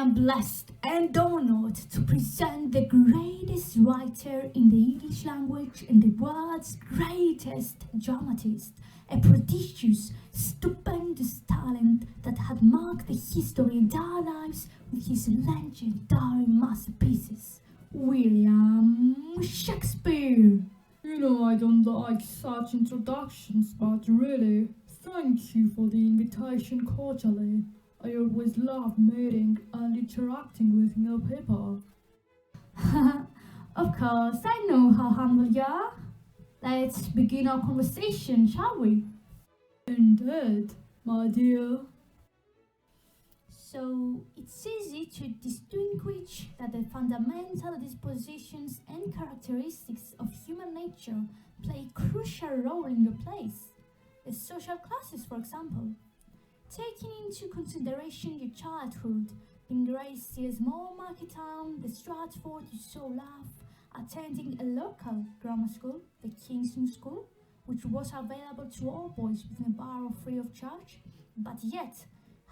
am blessed and honored to present the greatest writer in the English language and the world's greatest dramatist, a prodigious, stupendous talent that had marked the history of our lives with his legendary masterpieces, William Shakespeare. I don't like such introductions, but really, thank you for the invitation cordially. I always love meeting and interacting with new people. Of course, I know how humble you are. Let's begin our conversation, shall we? Indeed, my dear. So, it's easy to distinguish that the fundamental dispositions and characteristics of human nature play a crucial role in your place. The social classes, for example. Taking into consideration your childhood, being raised in a small market town, the Stratford you so love, attending a local grammar school, the Kingston School, which was available to all boys within a borough free of charge, but yet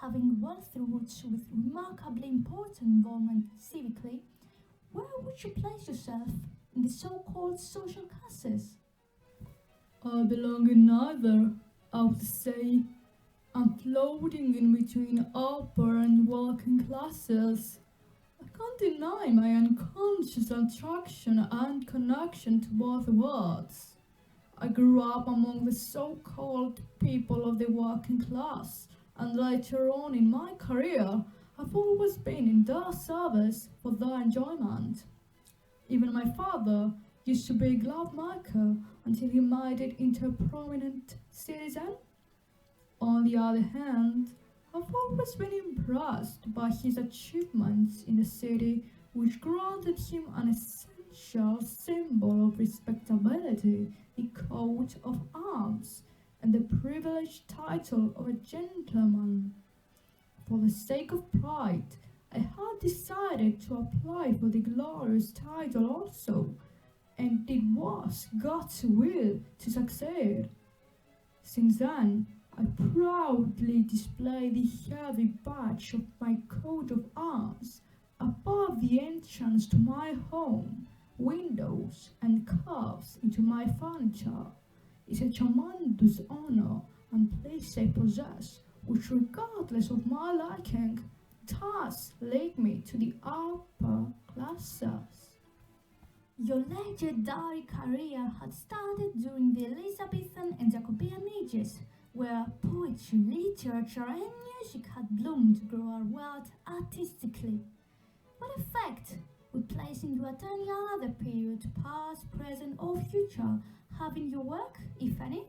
having wealthy roots with remarkably important involvement civically, where would you place yourself in the so-called social classes? I belong in neither, I would say. I'm floating in between upper and working classes. I can't deny my unconscious attraction and connection to both worlds. I grew up among the so-called people of the working class, and later on in my career, I've always been in their service for their enjoyment. Even my father used to be a glove maker until he made it into a prominent citizen. On the other hand, I've always been impressed by his achievements in the city, which granted him an essential symbol of respectability, the coat of arms, and the privileged title of a gentleman. For the sake of pride, I had decided to apply for the glorious title also, and it was God's will to succeed. Since then, I proudly display the heavy badge of my coat of arms above the entrance to my home, windows and carves into my furniture. It's a tremendous honor and place I possess, which regardless of my liking, does lead me to the upper classes. Your legendary career had started during the Elizabethan and Jacobean ages, where poetry, literature, and music had bloomed to grow our world artistically. What effect would placing you at any other period, past, present, or future, have in your work, if any?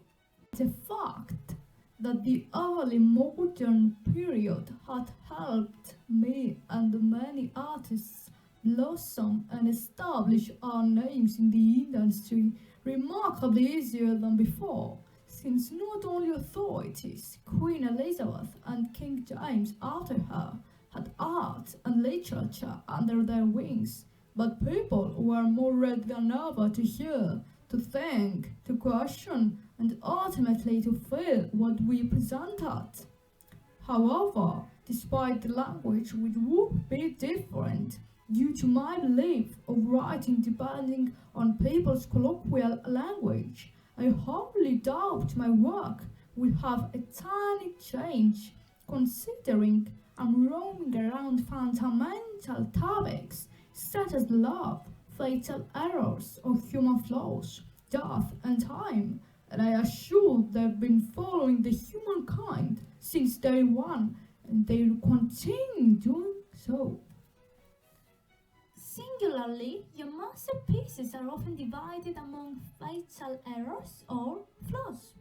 The fact that the early modern period had helped me and many artists blossom and establish our names in the industry remarkably easier than before, since not only authorities, Queen Elizabeth and King James after her, had art and literature under their wings, but people were more ready than ever to hear, to think, to question, and ultimately to feel what we presented. However, despite the language which would be different, due to my belief of writing depending on people's colloquial language, I hardly doubt my work will have a tiny change, considering I'm roaming around fundamental topics such as love, fatal errors of human flaws, death and time, and I assure they've been following the humankind since day one, and they will continue doing so. Singularly, your masterpieces are often divided among fatal errors or flaws.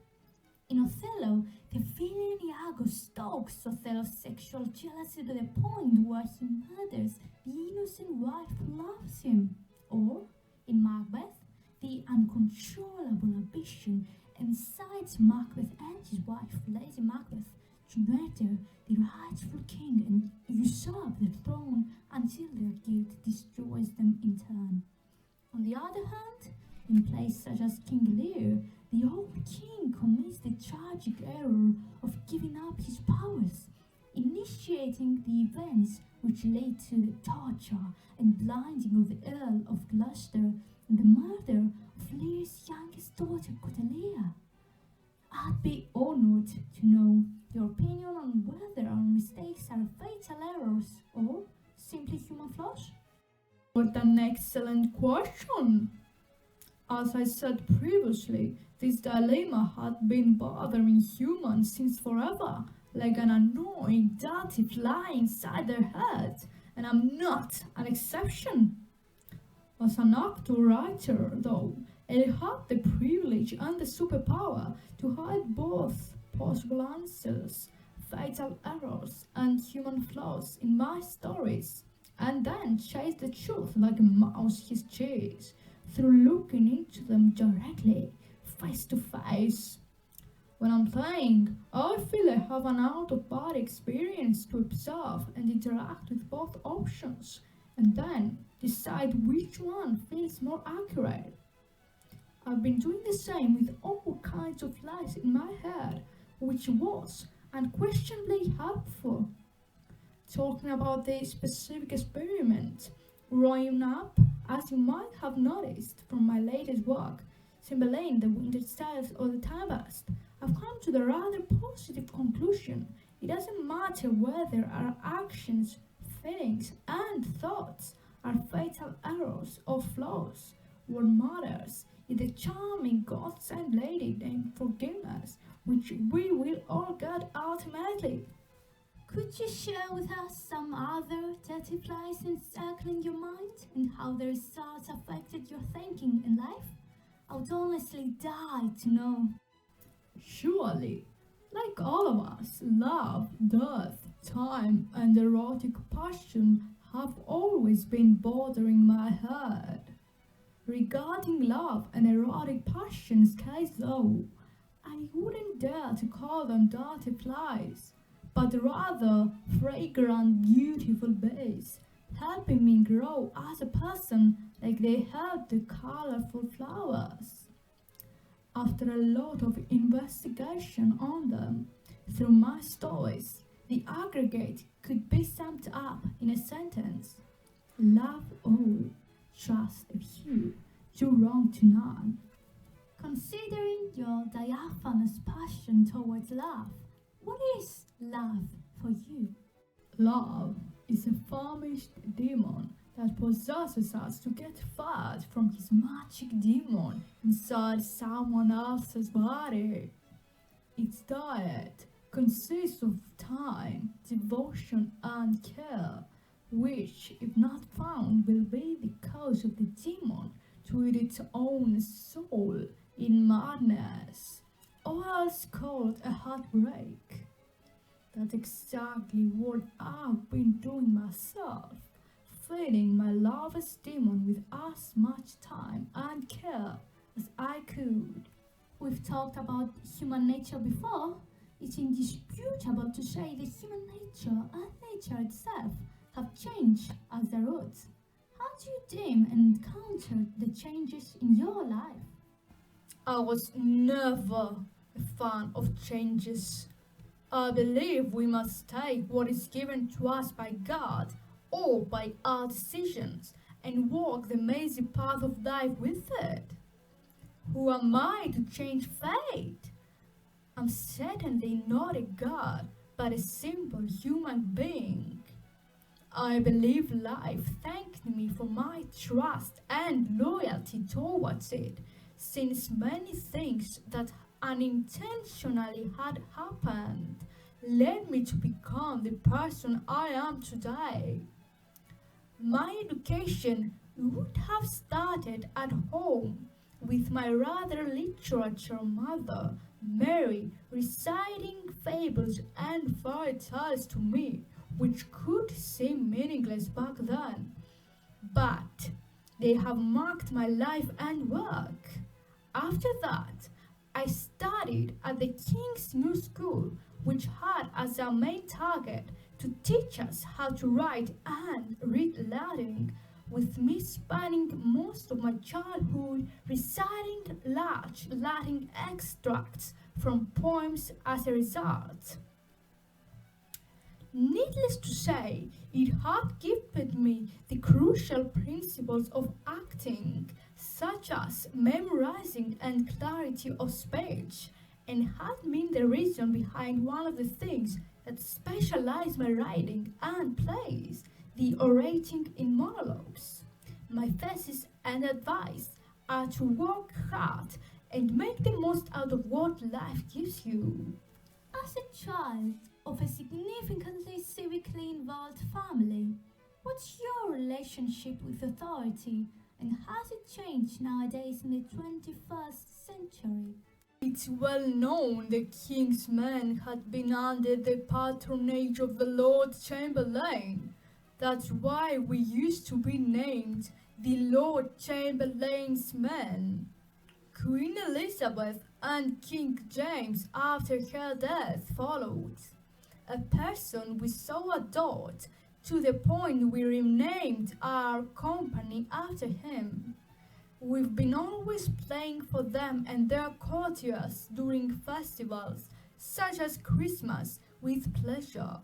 In Othello, the villain Iago stalks Othello's sexual jealousy to the point where he murders the innocent wife who loves him. Or, in Macbeth, the uncontrollable ambition incites Macbeth and his wife, Lady Macbeth, to murder the rightful king and usurp the throne until their guilt destroys them in turn. On the other hand, in plays such as King Lear, the old king commits the tragic error of giving up his powers. In initiating the events which led to the torture and blinding of the Earl of Gloucester and the murder of Lear's youngest daughter Cordelia. I'd be honored to know your opinion on whether our mistakes are fatal errors or simply human flaws. What an excellent question! As I said previously, this dilemma had been bothering humans since forever, like an annoying, dirty fly inside their heads, and I'm not an exception. As an actor-writer, though, I had the privilege and the superpower to hide both possible answers, fatal errors, and human flaws in my stories, and then chase the truth like a mouse his cheese, through looking into them directly, face to face. When I'm playing, I feel I have an out-of-body experience to observe and interact with both options, and then decide which one feels more accurate. I've been doing the same with all kinds of lies in my head, which was unquestionably helpful. Talking about this specific experiment, growing up, as you might have noticed from my latest work, Cymbeline, the Winter Styles of the Tempest, I've come to the rather positive conclusion. It doesn't matter whether our actions, feelings, and thoughts are fatal errors or flaws. What matters is the charming God-sent lady named Forgiveness, which we will all get ultimately. Could you share with us some other dirty flies encircling your mind and how their results affected your thinking in life? I would honestly die to know. Surely, like all of us, love, death, time, and erotic passion have always been bothering my head. Regarding love and erotic passion's case though, I wouldn't dare to call them dirty flies, but rather fragrant, beautiful bees, helping me grow as a person like they help the colorful flowers. After a lot of investigation on them, through my stories, the aggregate could be summed up in a sentence. Love all, trust a few, do wrong to none. Considering your diaphanous passion towards love, what is love for you? Love is a famished demon that possesses us to get fed from his magic demon inside someone else's body. Its diet consists of time, devotion, and care, which, if not found, will be the cause of the demon to eat its own soul in madness, or else called a heartbreak. That's exactly what I've been doing myself, feeding my lover's demon with as much time and care as I could. We've talked about human nature before. It's indisputable to say that human nature and nature itself have changed as the roots. How do you deem and encounter the changes in your life? I was never a fan of changes. I believe we must take what is given to us by God or by our decisions and walk the mazy path of life with it. Who am I to change fate? I'm certainly not a god, but a simple human being. I believe life thanked me for my trust and loyalty towards it, since many things that unintentionally had happened led me to become the person I am today. My education would have started at home, with my rather literature mother, Mary, reciting fables and fairy tales to me, which could seem meaningless back then, but they have marked my life and work. After that, I studied at the King's New School, which had as our main target to teach us how to write and read Latin, with me spending most of my childhood reciting large Latin extracts from poems as a result. Needless to say, it had given me the crucial principles of acting, such as memorizing and clarity of speech, and had been the reason behind one of the things that specialize my writing and plays, the orating in monologues. My thesis and advice are to work hard and make the most out of what life gives you. As a child of a significantly civically involved family, what's your relationship with authority and has it changed nowadays in the 21st century? It's well known the king's men had been under the patronage of the Lord Chamberlain. That's why we used to be named the Lord Chamberlain's men. Queen Elizabeth and King James after her death followed. A person we so adored to the point we renamed our company after him. We've been always playing for them and their courtiers during festivals such as Christmas with pleasure.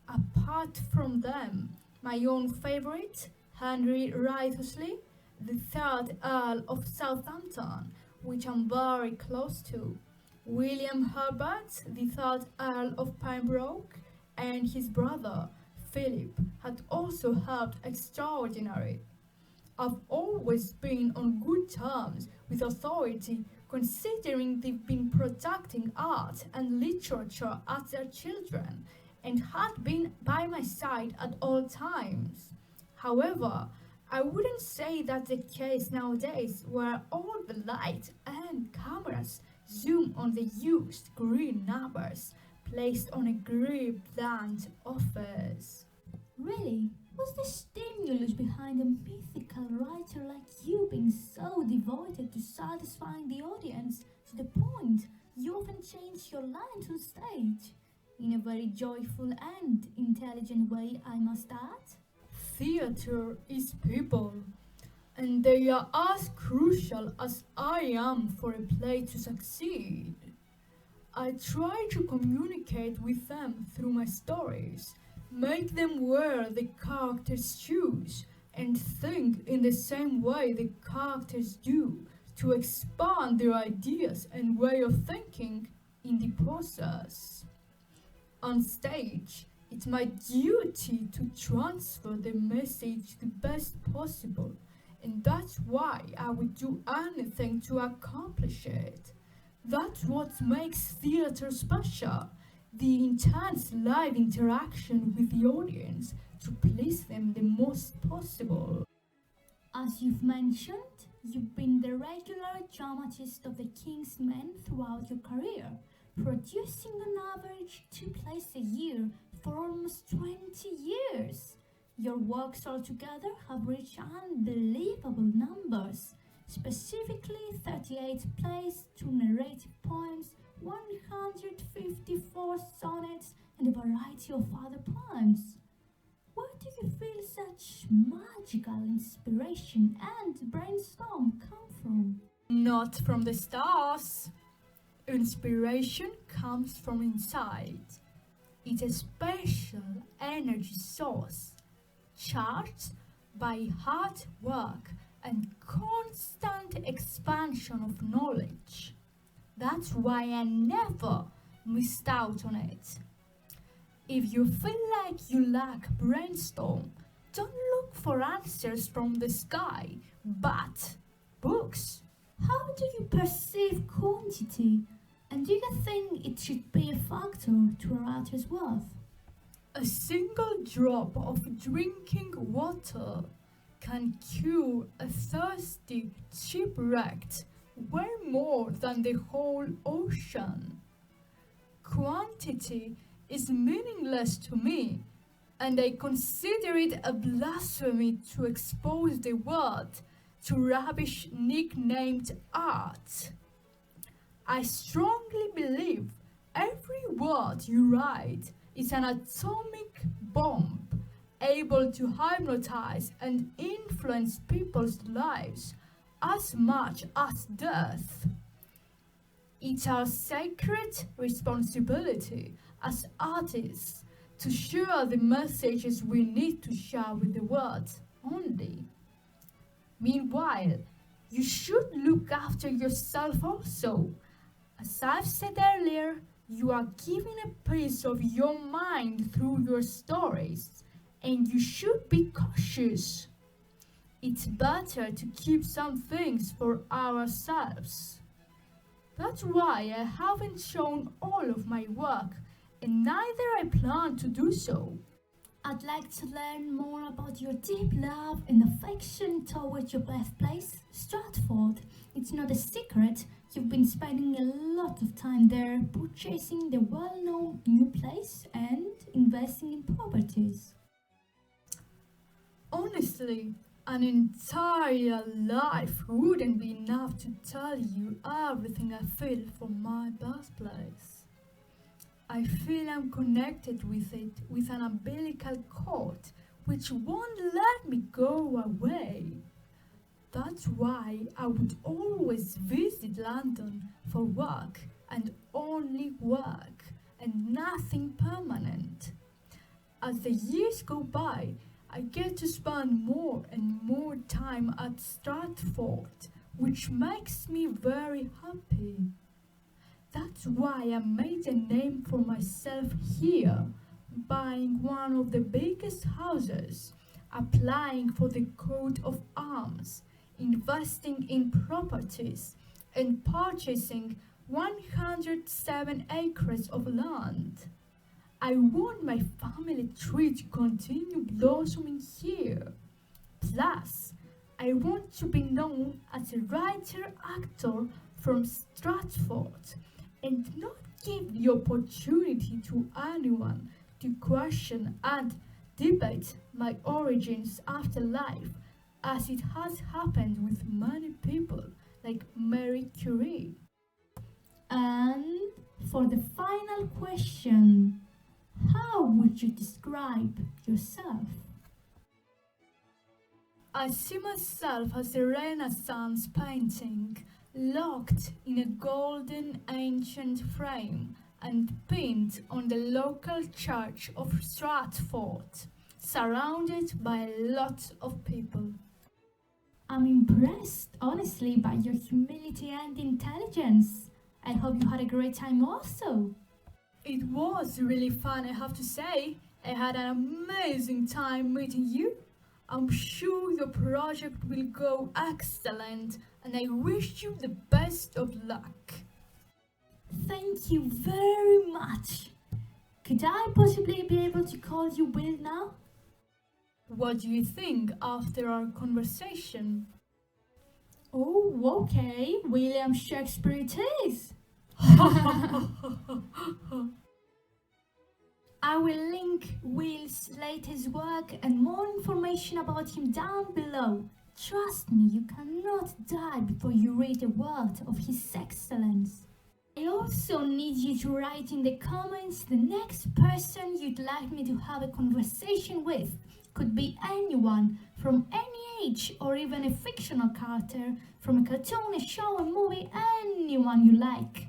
Apart from them, my own favorite, Henry Wriothesley, the third Earl of Southampton, which I'm very close to, William Herbert, the third Earl of Pembroke, and his brother, Philip, had also helped extraordinary. I've always been on good terms with authority considering they've been protecting art and literature as their children and had been by my side at all times. However, I wouldn't say that's the case nowadays where all the lights and cameras zoom on the used green numbers placed on a grey bland office. Really? What's the stimulus behind a mythical writer like you being so devoted to satisfying the audience to the point you often change your lines on stage? In a very joyful and intelligent way, I must add. Theatre is people, and they are as crucial as I am for a play to succeed. I try to communicate with them through my stories, make them wear the characters' shoes, and think in the same way the characters do to expand their ideas and way of thinking in the process. On stage, it's my duty to transfer the message the best possible, and that's why I would do anything to accomplish it. That's what makes theater special, the intense live interaction with the audience to please them the most possible. As you've mentioned, you've been the regular dramatist of the King's Men throughout your career, producing on average 2 plays a year for almost 20 years. Your works altogether have reached unbelievable numbers, specifically 38 plays, 2 narrative poems, 154 sonnets, and a variety of other poems. Where do you feel such magical inspiration and brainstorm come from? Not from the stars. Inspiration comes from inside. It's a special energy source, charged by hard work and constant expansion of knowledge. That's why I never missed out on it. If you feel like you lack brainstorm, don't look for answers from the sky, but books. How do you perceive quantity? And do you think it should be a factor to a writer's worth? A single drop of drinking water can cure a thirsty shipwrecked way more than the whole ocean. Quantity is meaningless to me, and I consider it a blasphemy to expose the world to rubbish nicknamed art. I strongly believe every word you write is an atomic bomb able to hypnotize and influence people's lives as much as death. It's our sacred responsibility as artists to share the messages we need to share with the world only. Meanwhile, you should look after yourself also. As I've said earlier, you are giving a piece of your mind through your stories, and you should be cautious. It's better to keep some things for ourselves. That's why I haven't shown all of my work, and neither I plan to do so. I'd like to learn more about your deep love and affection towards your birthplace, Stratford. It's not a secret, you've been spending a lot of time there purchasing the well-known new place and investing in properties. Honestly, an entire life wouldn't be enough to tell you everything I feel for my birthplace. I feel I'm connected with it with an umbilical cord which won't let me go away. That's why I would always visit London for work and only work and nothing permanent. As the years go by, I get to spend more and more time at Stratford, which makes me very happy. That's why I made a name for myself here, buying one of the biggest houses, applying for the coat of arms, investing in properties, and purchasing 107 acres of land. I want my family tree to continue blossoming here. Plus, I want to be known as a writer-actor from Stratford and not give the opportunity to anyone to question and debate my origins after life, as it has happened with many people like Marie Curie. And for the final question, how would you describe yourself? I see myself as a Renaissance painting, locked in a golden ancient frame and pinned on the local church of Stratford, surrounded by a lot of people. I'm impressed, honestly, by your humility and intelligence. I hope you had a great time also. It was really fun, I have to say. I had an amazing time meeting you. I'm sure your project will go excellent, and I wish you the best of luck. Thank you very much. Could I possibly be able to call you Will now? What do you think after our conversation? Oh, okay. William Shakespeare it is. I will link Will's latest work and more information about him down below. Trust me, you cannot die before you read a word of his excellence. I also need you to write in the comments the next person you'd like me to have a conversation with. Could be anyone from any age or even a fictional character from a cartoon, a show, a movie, anyone you like.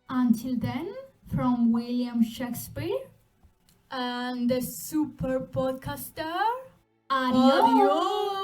Until then, from William Shakespeare And the super podcaster, Adios! adios!